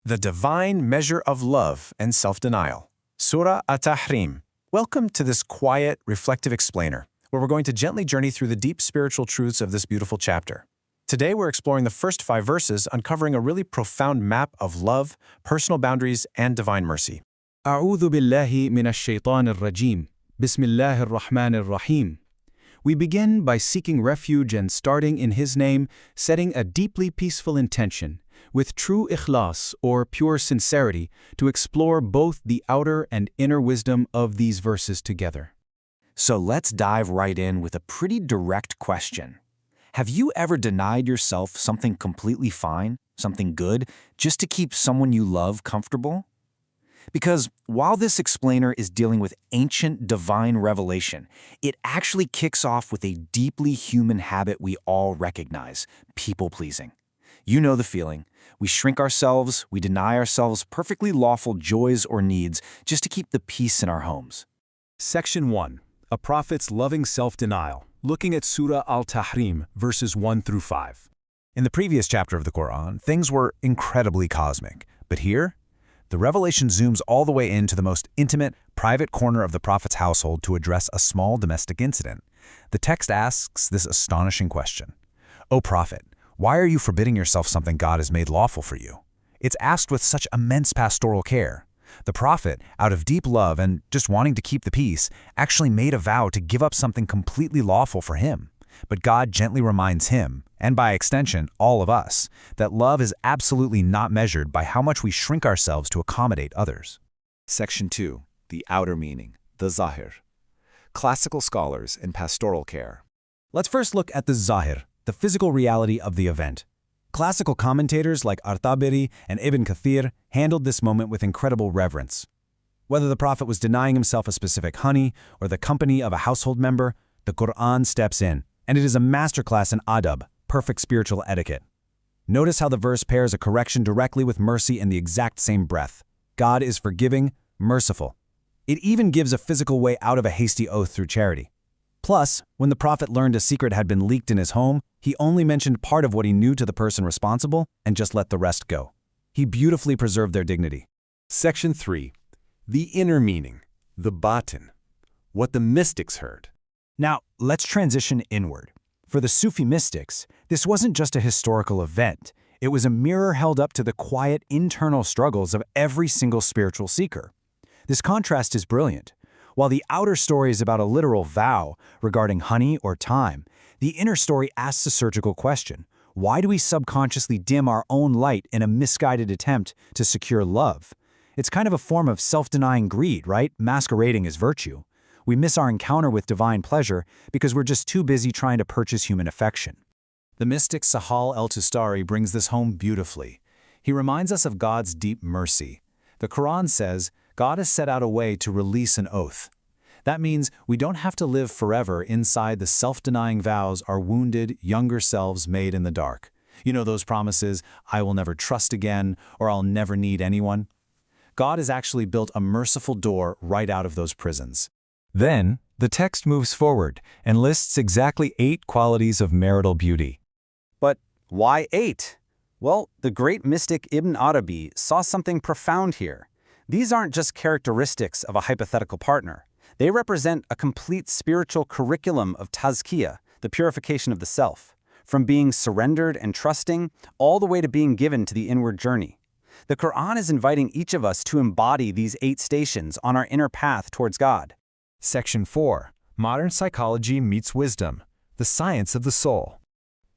The divine measure of love and self-denial. Surah al-Taḥrīm. Welcome to this quiet, reflective explainer, where we're going to gently journey through the deep spiritual truths of this beautiful chapter. Today we're exploring the first 5 verses, uncovering a really profound map of love, personal boundaries, and divine mercy. أعوذ بالله من الشيطان الرجيم. بسم الله الرحمن الرحيم. We begin by seeking refuge and starting in His name, setting a deeply peaceful intention, with true ikhlas or pure sincerity, to explore both the outer and inner wisdom of these verses together. So let's dive right in with a pretty direct question. Have you ever denied yourself something completely fine, something good, just to keep someone you love comfortable? Because while this explainer is dealing with ancient divine revelation, it actually kicks off with a deeply human habit we all recognize: people-pleasing. You know the feeling. We shrink ourselves, we deny ourselves perfectly lawful joys or needs just to keep the peace in our homes. Section 1. A Prophet's Loving Self-Denial, looking at Surah al-Taḥrīm, verses 1 through 5. In the previous chapter of the Quran, things were incredibly cosmic, but here, the revelation zooms all the way into the most intimate, private corner of the Prophet's household to address a small domestic incident. The text asks this astonishing question: O Prophet, why are you forbidding yourself something God has made lawful for you? It's asked with such immense pastoral care. The Prophet, out of deep love and just wanting to keep the peace, actually made a vow to give up something completely lawful for him. But God gently reminds him, and by extension, all of us, that love is absolutely not measured by how much we shrink ourselves to accommodate others. Section 2. The outer meaning, the zahir. Classical scholars in pastoral care. Let's first look at the zahir, the physical reality of the event. Classical commentators like al-Tabari and Ibn Kathir handled this moment with incredible reverence. Whether the Prophet was denying himself a specific honey or the company of a household member, the Quran steps in, and it is a masterclass in adab, perfect spiritual etiquette. Notice how the verse pairs a correction directly with mercy in the exact same breath. God is forgiving, merciful. It even gives a physical way out of a hasty oath through charity. Plus, when the Prophet learned a secret had been leaked in his home, he only mentioned part of what he knew to the person responsible and just let the rest go. He beautifully preserved their dignity. Section 3. The inner meaning, the batin, what the mystics heard. Now, let's transition inward. For the Sufi mystics, this wasn't just a historical event. It was a mirror held up to the quiet internal struggles of every single spiritual seeker. This contrast is brilliant. While the outer story is about a literal vow regarding honey or time, the inner story asks a surgical question: why do we subconsciously dim our own light in a misguided attempt to secure love? It's kind of a form of self-denying greed, right? Masquerading as virtue. We miss our encounter with divine pleasure because we're just too busy trying to purchase human affection. The mystic Sahal el-Tustari brings this home beautifully. He reminds us of God's deep mercy. The Quran says, God has set out a way to release an oath. That means we don't have to live forever inside the self-denying vows our wounded, younger selves made in the dark. You know those promises, I will never trust again, or I'll never need anyone? God has actually built a merciful door right out of those prisons. Then, the text moves forward and lists exactly 8 qualities of marital beauty. But why 8? Well, the great mystic Ibn Arabi saw something profound here. These aren't just characteristics of a hypothetical partner. They represent a complete spiritual curriculum of tazkiyah, the purification of the self, from being surrendered and trusting all the way to being given to the inward journey. The Quran is inviting each of us to embody these 8 stations on our inner path towards God. Section 4. Modern Psychology Meets Wisdom, the Science of the Soul.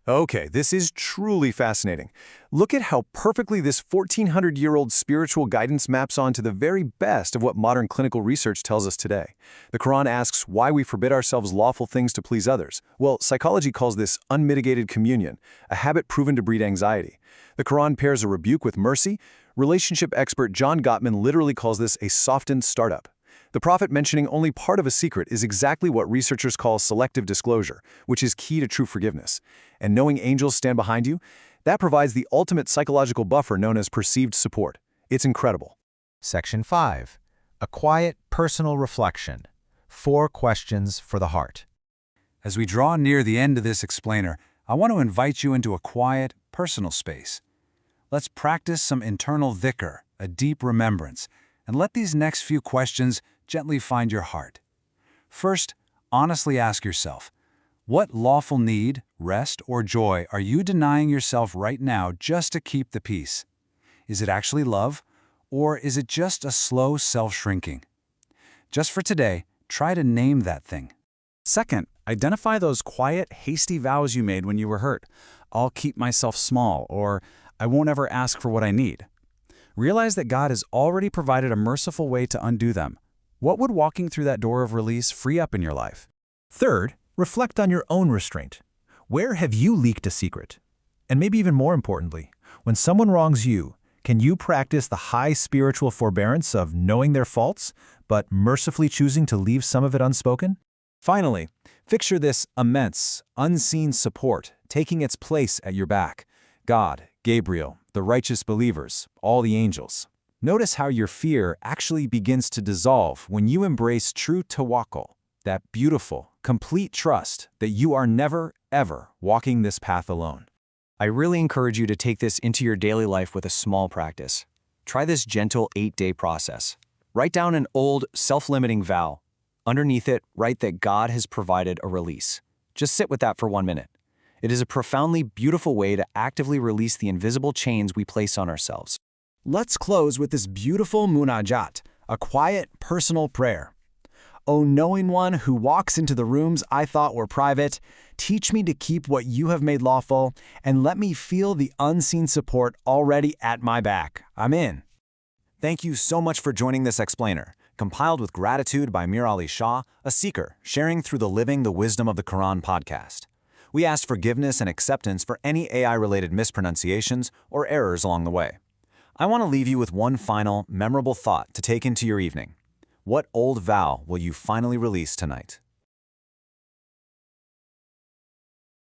Okay, this is truly fascinating. Look at how perfectly this 1,400-year-old spiritual guidance maps onto the very best of what modern clinical research tells us today. The Quran asks why we forbid ourselves lawful things to please others. Well, psychology calls this unmitigated communion, a habit proven to breed anxiety. The Quran pairs a rebuke with mercy. Relationship expert John Gottman literally calls this a softened startup. The Prophet mentioning only part of a secret is exactly what researchers call selective disclosure, which is key to true forgiveness. And knowing angels stand behind you, that provides the ultimate psychological buffer known as perceived support. It's incredible. Section 5. A quiet personal reflection. 4 questions for the heart. As we draw near the end of this explainer, I want to invite you into a quiet, personal space. let's practice some internal dhikr, a deep remembrance, and let these next few questions gently find your heart. First, honestly ask yourself, what lawful need, rest, or joy are you denying yourself right now just to keep the peace? Is it actually love, or is it just a slow self-shrinking? Just for today, try to name that thing. Second, identify those quiet, hasty vows you made when you were hurt. I'll keep myself small, or I won't ever ask for what I need. Realize that God has already provided a merciful way to undo them. What would walking through that door of release free up in your life? Third, reflect on your own restraint. Where have you leaked a secret? And maybe even more importantly, when someone wrongs you, can you practice the high spiritual forbearance of knowing their faults, but mercifully choosing to leave some of it unspoken? Finally, picture this immense, unseen support taking its place at your back. God, Gabriel, the righteous believers, all the angels. Notice how your fear actually begins to dissolve when you embrace true tawakkul, that beautiful, complete trust that you are never, ever walking this path alone. I really encourage you to take this into your daily life with a small practice. Try this gentle 8-day process. Write down an old, self-limiting vow. Underneath it, write that God has provided a release. Just sit with that for 1 minute. It is a profoundly beautiful way to actively release the invisible chains we place on ourselves. Let's close with this beautiful munajat, a quiet, personal prayer. O knowing one who walks into the rooms I thought were private, teach me to keep what you have made lawful, and let me feel the unseen support already at my back. Amen. Thank you so much for joining this explainer, compiled with gratitude by Mir Ali Shah, a seeker sharing through the Living the Wisdom of the Quran podcast. We ask forgiveness and acceptance for any AI-related mispronunciations or errors along the way. I want to leave you with one final, memorable thought to take into your evening. What old vow will you finally release tonight?